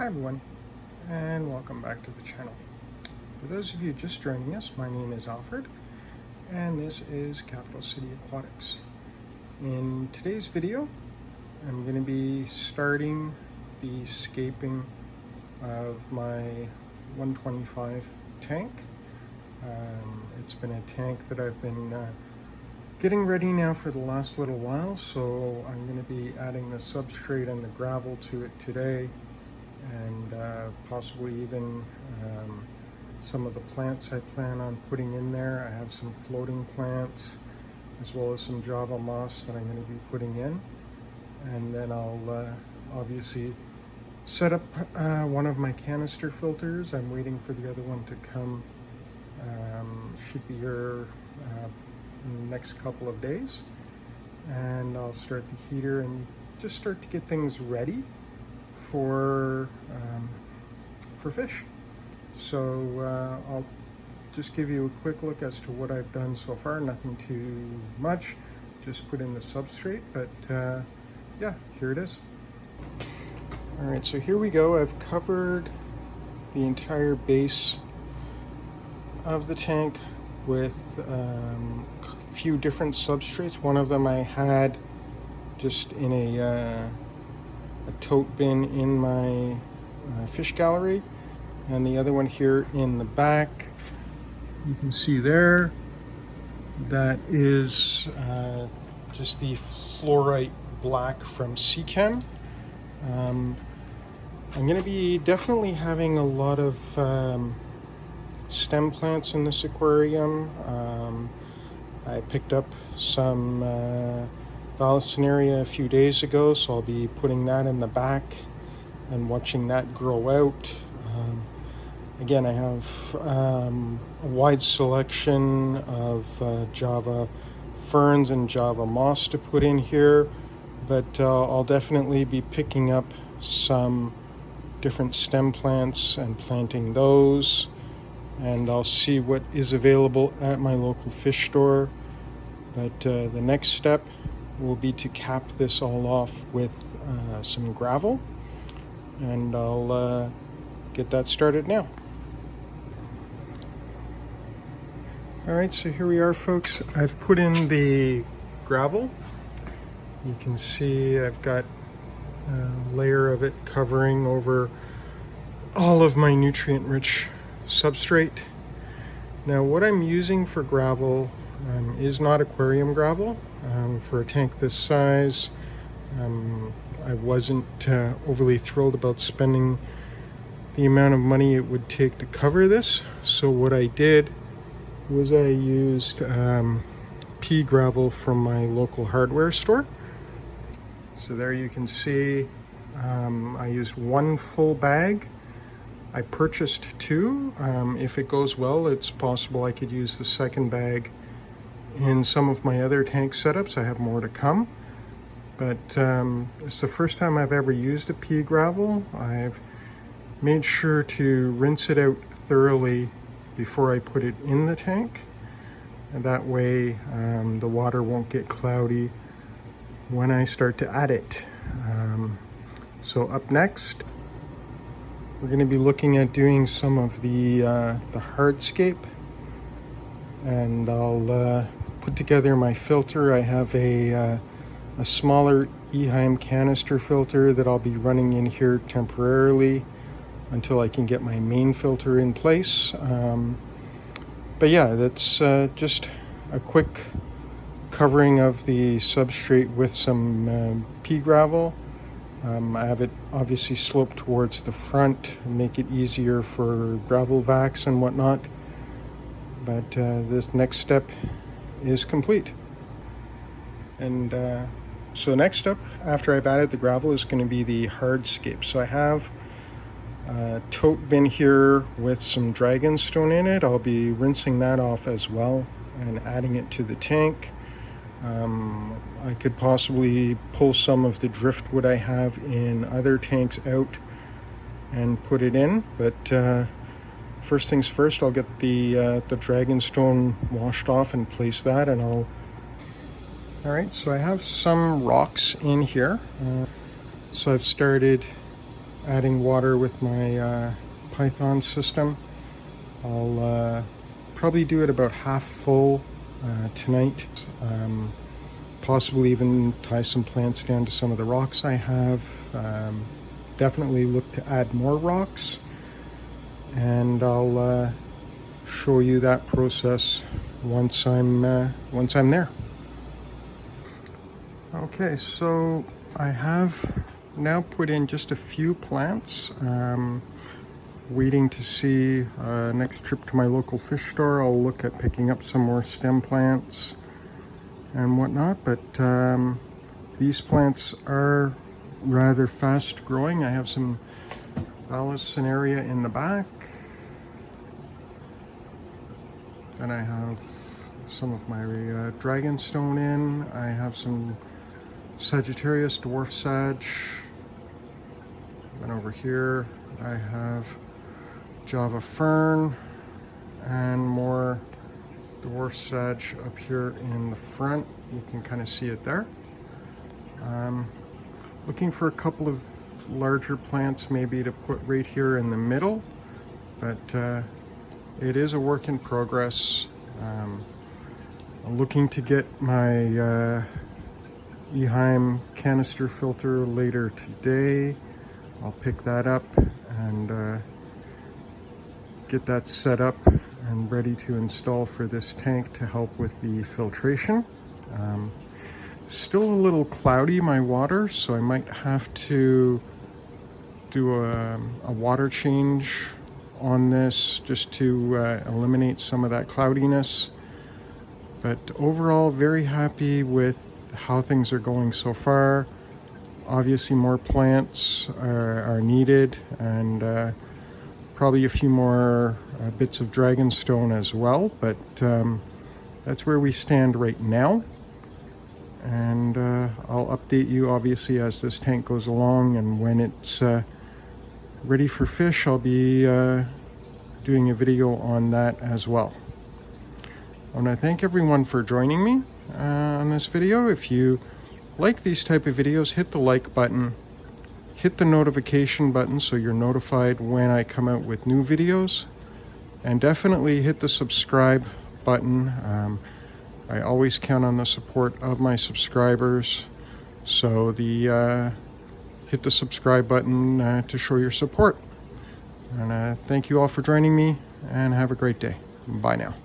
Hi everyone, and welcome back to the channel. For those of you just joining us, my name is Alfred, and this is Capital City Aquatics. In today's video, I'm going to be starting the scaping of my 125 tank. It's been a tank that I've been getting ready now for the last little while, so I'm going to be adding the substrate and the gravel to it today, and possibly even some of the plants I plan on putting in there. I have some floating plants as well as some Java moss that I'm going to be putting in, and then I'll obviously set up one of my canister filters. I'm waiting for the other one to come. Should be here in the next couple of days, and I'll start the heater and just start to get things ready for fish. So I'll just give you a quick look as to what I've done so far. Nothing too much, just put in the substrate, but yeah, here it is. All right, so here we go. I've covered the entire base of the tank with a few different substrates. One of them I had just in a tote bin in my fish gallery, and the other one here in the back. You can see there, that is just the fluorite black from Seachem. I'm going to be definitely having a lot of stem plants in this aquarium. I picked up some Vallisneria a few days ago, so I'll be putting that in the back and watching that grow out. Again, I have a wide selection of Java ferns and Java moss to put in here, but I'll definitely be picking up some different stem plants and planting those, and I'll see what is available at my local fish store. But the next step will be to cap this all off with some gravel, and I'll get that started now. All right, so here we are, folks. I've put in the gravel. You can see I've got a layer of it covering over all of my nutrient-rich substrate. Now, what I'm using for gravel is not aquarium gravel. For a tank this size, I wasn't overly thrilled about spending the amount of money it would take to cover this. So what I did was I used pea gravel from my local hardware store. So there you can see I used one full bag. I purchased two. If it goes well, it's possible I could use the second bag in some of my other tank setups. I have more to come, but it's the first time I've ever used a pea gravel. I've made sure to rinse it out thoroughly before I put it in the tank, and that way the water won't get cloudy when I start to add it. So up next, we're going to be looking at doing some of the hardscape, and I'll put together my filter. I have a smaller Eheim canister filter that I'll be running in here temporarily until I can get my main filter in place. But yeah, that's just a quick covering of the substrate with some pea gravel. I have it obviously sloped towards the front and make it easier for gravel vacs and whatnot. But this next step is complete. And so the next step after I've added the gravel is going to be the hardscape. So I have a tote bin here with some dragonstone in it. I'll be rinsing that off as well and adding it to the tank. I could possibly pull some of the driftwood I have in other tanks out and put it in, but first things first, I'll get the dragonstone washed off and place that, and All right, so I have some rocks in here. So I've started adding water with my Python system. I'll probably do it about half full tonight. Possibly even tie some plants down to some of the rocks I have. Definitely look to add more rocks, and I'll show you that process once I'm there. Okay, so I have now put in just a few plants. Waiting to see next trip to my local fish store. I'll look at picking up some more stem plants and whatnot, but these plants are rather fast growing. I have some Vallisneria in the back, and I have some of my Dragonstone in. I have some Sagittarius dwarf sag, and over here I have Java fern and more dwarf sag up here in the front. You can kind of see it there. Looking for a couple of larger plants maybe to put right here in the middle, but it is a work in progress. I'm looking to get my Eheim canister filter later today. I'll pick that up and get that set up and ready to install for this tank to help with the filtration. Still a little cloudy, my water, so I might have to do a water change on this just to eliminate some of that cloudiness. But overall, very happy with how things are going so far. Obviously more plants are needed, and probably a few more bits of Dragonstone as well, but that's where we stand right now. And I'll update you obviously as this tank goes along, and when it's ready for fish, I'll be doing a video on that as well. I want to thank everyone for joining me on this video. If you like these type of videos, hit the like button, hit the notification button so you're notified when I come out with new videos, and definitely hit the subscribe button. I always count on the support of my subscribers, so hit the subscribe button to show your support. And thank you all for joining me, and have a great day. Bye now.